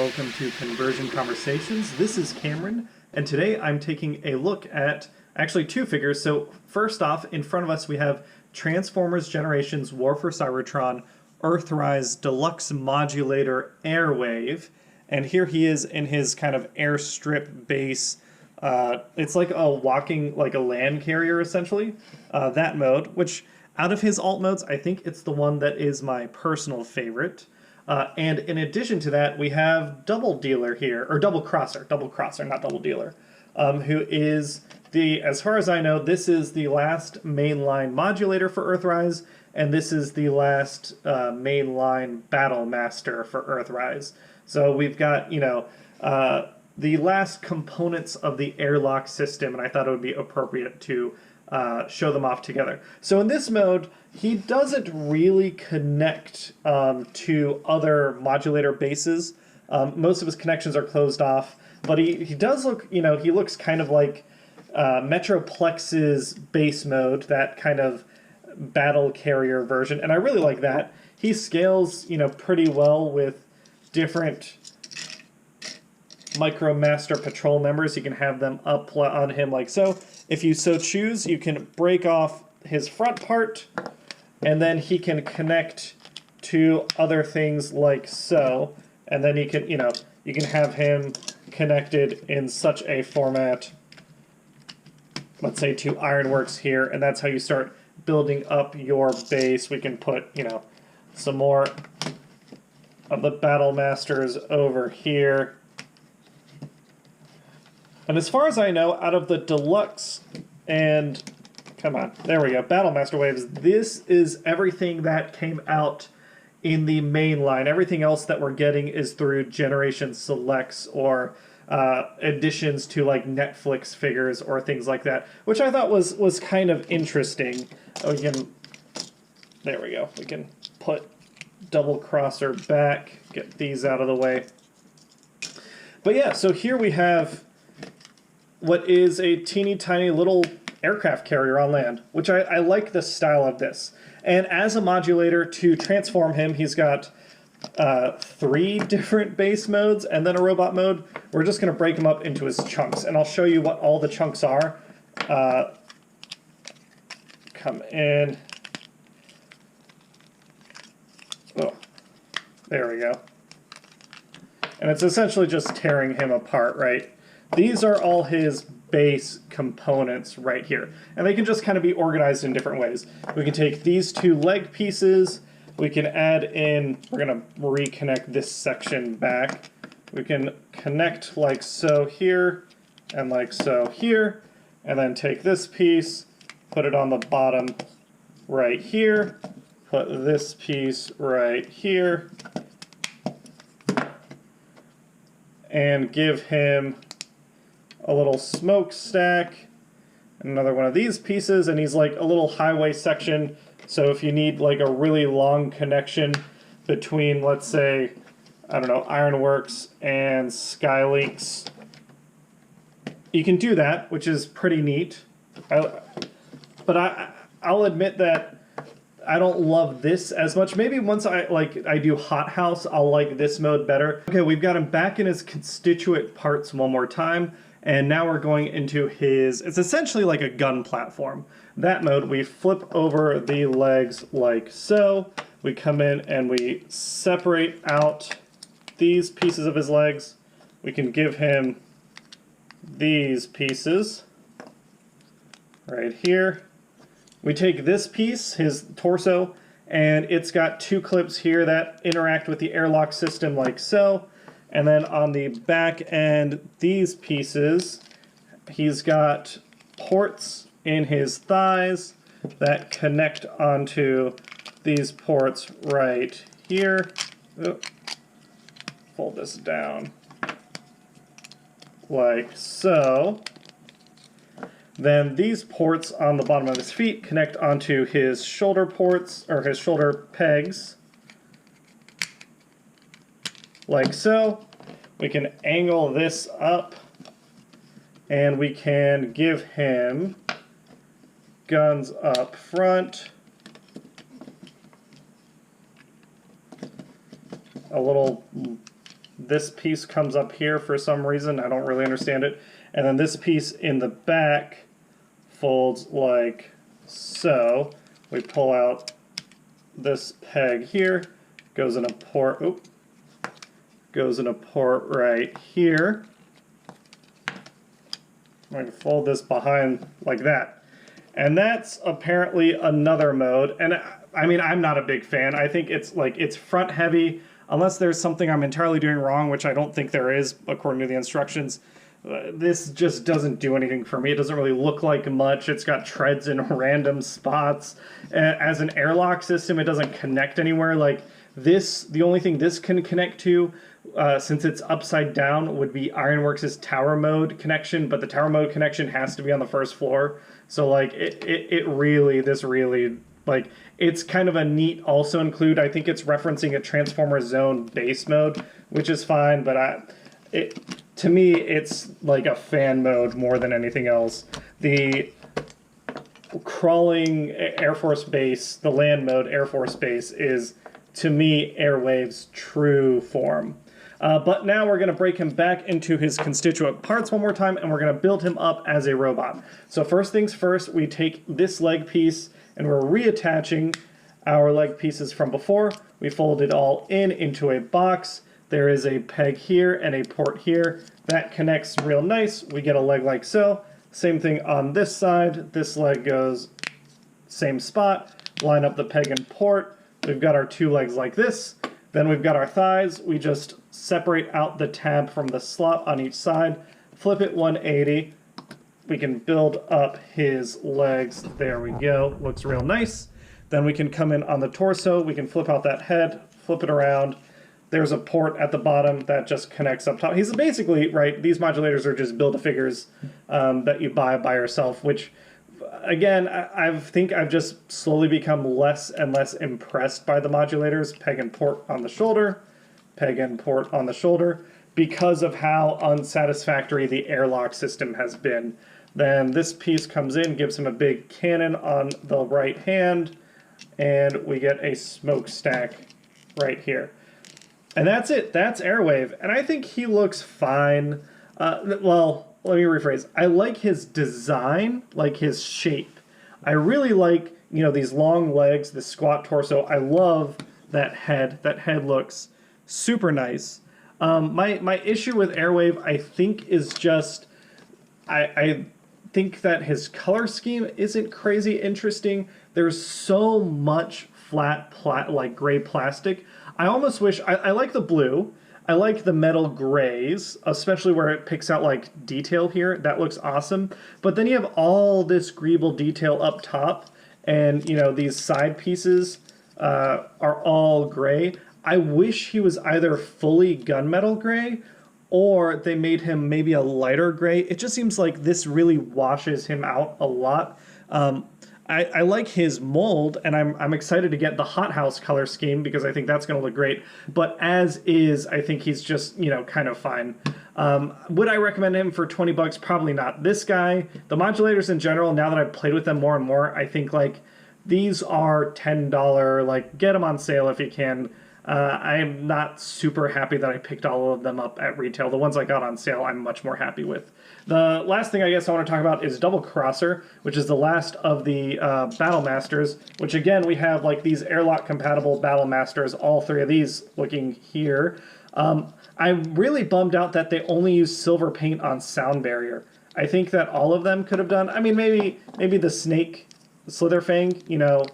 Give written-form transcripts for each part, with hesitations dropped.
welcome to Conversion Conversations. This is Cameron, and today I'm taking a look at actually two figures. So first off, in front of us we have Transformers Generations Cybertron Earthrise Deluxe Modulator Airwave, and here he is in his kind of airstrip base. It's like a walking, like a land carrier essentially, that mode, which out of his alt modes, I think it's the one that is my personal favorite. And in addition to that, we have Double Dealer here, or Doublecrosser, not Double Dealer, who is the, as far as I know, this is the last mainline modulator for Earthrise, and this is the last mainline battlemaster for Earthrise. So we've got, you know, the last components of the airlock system, and I thought it would be appropriate to show them off together. So in this mode, he doesn't really connect to other modulator bases. Most of his connections are closed off, but he does look, you know, he looks kind of like Metroplex's base mode, that kind of battle carrier version, and I really like that. He scales, you know, pretty well with different MicroMaster Patrol members. You can have them up on him like so. If you so choose, you can break off his front part, and then he can connect to other things like so. And then you can, you know, you can have him connected in such a format, let's say to Ironworks here, and that's how you start building up your base. We can put, you know, some more of the Battlemasters over here. And as far as I know, out of the Deluxe and, come on, there we go, Battlemaster waves, this is everything that came out in the main line. Everything else that we're getting is through Generation Selects or additions to like Netflix figures or things like that, which I thought was kind of interesting. Oh, we can, there we go, we can put Doublecrosser back, get these out of the way. But yeah, so here we have what is a teeny tiny little aircraft carrier on land, which I like the style of this. And as a modulator, to transform him, he's got 3 different base modes and then a robot mode. We're just going to break him up into his chunks, and I'll show you what all the chunks are. Come in. Oh, there we go. And it's essentially just tearing him apart, right? These are all his base components right here. And they can just kind of be organized in different ways. We can take these 2 leg pieces, we can add in, we're going to reconnect this section back. We can connect like so here, and like so here, and then take this piece, put it on the bottom right here, put this piece right here, and give him a little smokestack, another one of these pieces, and he's like a little highway section. So if you need like a really long connection between, let's say, I don't know, Ironworks and Skylinks, you can do that, which is pretty neat. But I'll admit that I don't love this as much. Maybe once I do Hot House, I'll like this mode better. Okay, we've got him back in his constituent parts one more time. And now we're going into his, it's essentially like a gun platform. That mode, we flip over the legs like so. We come in and we separate out these pieces of his legs. We can give him these pieces right here. We take this piece, his torso, and it's got 2 clips here that interact with the airlock system like so. And then on the back end, these pieces, he's got ports in his thighs that connect onto these ports right here. Oop. Fold this down like so. Then these ports on the bottom of his feet connect onto his shoulder ports, or his shoulder pegs, like so. We can angle this up, and we can give him guns up front, a little this piece comes up here for some reason. I don't really understand it. And then this piece in the back folds like so. We pull out this peg here, goes in a port, goes in a port right here. I'm going to fold this behind like that. And that's apparently another mode. And I mean, I'm not a big fan. I think it's front heavy, unless there's something I'm entirely doing wrong, which I don't think there is according to the instructions. This just doesn't do anything for me. It doesn't really look like much. It's got treads in random spots. As an airlock system, it doesn't connect anywhere. Like this, the only thing this can connect to, since it's upside down, would be Ironworks' tower mode connection, but the tower mode connection has to be on the first floor. So like this really, like, it's kind of a neat also include. I think it's referencing a Transformers Zone base mode, which is fine, but to me, it's like a fan mode more than anything else. The crawling Air Force base, the land mode Air Force base, is, to me, Airwave's true form. But now we're going to break him back into his constituent parts one more time, and we're going to build him up as a robot. So first things first, we take this leg piece, and we're reattaching our leg pieces from before. We fold it all into a box. There is a peg here and a port here. That connects real nice. We get a leg like so. Same thing on this side. This leg goes same spot. Line up the peg and port. We've got our two legs like this. Then we've got our thighs. We just separate out the tab from the slot on each side. Flip it 180. We can build up his legs. There we go. Looks real nice. Then we can come in on the torso. We can flip out that head, flip it around. There's a port at the bottom that just connects up top. He's basically, right, these modulators are just Build-A-Figures that you buy by yourself, which, again, I think I've just slowly become less and less impressed by the modulators. Peg and port on the shoulder, peg and port on the shoulder, because of how unsatisfactory the airlock system has been. Then this piece comes in, gives him a big cannon on the right hand, and we get a smokestack right here. And that's it. That's Airwave. And I think he looks fine. Well, let me rephrase. I like his design, like his shape. I really like, you know, these long legs, the squat torso. I love that head. That head looks super nice. My issue with Airwave, I think, is just I think that his color scheme isn't crazy interesting. There's so much flat, like gray plastic. I almost wish, I like the blue, I like the metal grays, especially where it picks out like detail here. That looks awesome. But then you have all this greeble detail up top, and you know, these side pieces are all gray. I wish he was either fully gunmetal gray, or they made him maybe a lighter gray. It just seems like this really washes him out a lot. I like his mold, and I'm excited to get the Hot House color scheme because I think that's going to look great. But as is, I think he's just, you know, kind of fine. Would I recommend him for 20 bucks? Probably not. This guy, the modulators in general, now that I've played with them more and more, I think like these are $10, like get them on sale if you can. I am not super happy that I picked all of them up at retail. The ones I got on sale, I'm much more happy with. The last thing I guess I want to talk about is Doublecrosser, which is the last of the battlemasters, which again, we have like these airlock compatible battlemasters, all three of these looking here. I'm really bummed out that they only use silver paint on sound barrier. I think that all of them could have done, I mean, maybe the snake, Slitherfang, you know,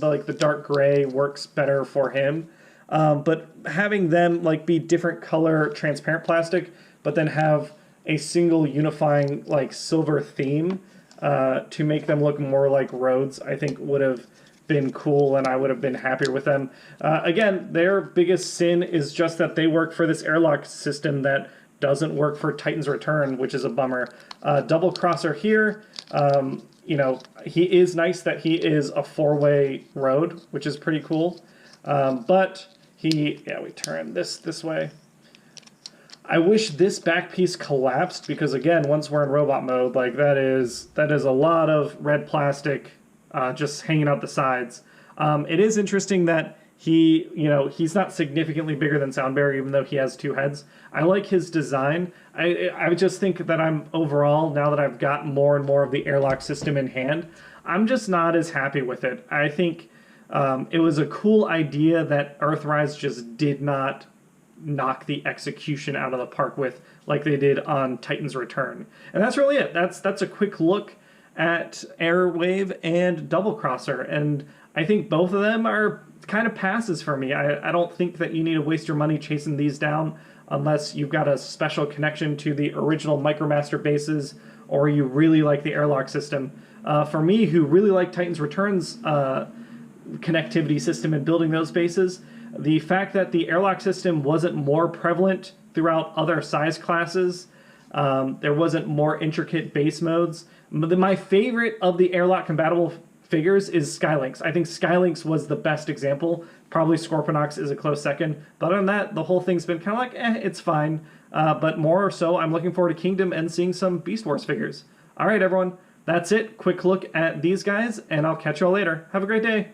like the dark gray works better for him. But having them like be different color transparent plastic, but then have a single unifying like silver theme to make them look more like roads, I think would have been cool, and I would have been happier with them. Again, their biggest sin is just that they work for this airlock system that doesn't work for Titan's Return, which is a bummer. Doublecrosser here, you know, he is nice that he is a four-way road, which is pretty cool. But we turn this way. I wish this back piece collapsed because, again, once we're in robot mode, like that is a lot of red plastic just hanging out the sides. It is interesting that He's not significantly bigger than Soundbearer, even though he has two heads. I like his design. I just think that I'm overall, now that I've got more and more of the airlock system in hand, I'm just not as happy with it. I think it was a cool idea that Earthrise just did not knock the execution out of the park with, like they did on Titan's Return. And that's really it. That's a quick look at Airwave and Doublecrosser, and I think both of them are kind of passes for me. I don't think that you need to waste your money chasing these down unless you've got a special connection to the original MicroMaster bases or you really like the airlock system. For me, who really like Titan's Return's connectivity system and building those bases, the fact that the airlock system wasn't more prevalent throughout other size classes, there wasn't more intricate base modes. My favorite of the airlock compatible figures is Skylynx. I think Skylynx was the best example. Probably Scorponok is a close second. But other than that, the whole thing's been kind of like, it's fine. But more so, I'm looking forward to Kingdom and seeing some Beast Wars figures. All right, everyone. That's it. Quick look at these guys, and I'll catch you all later. Have a great day.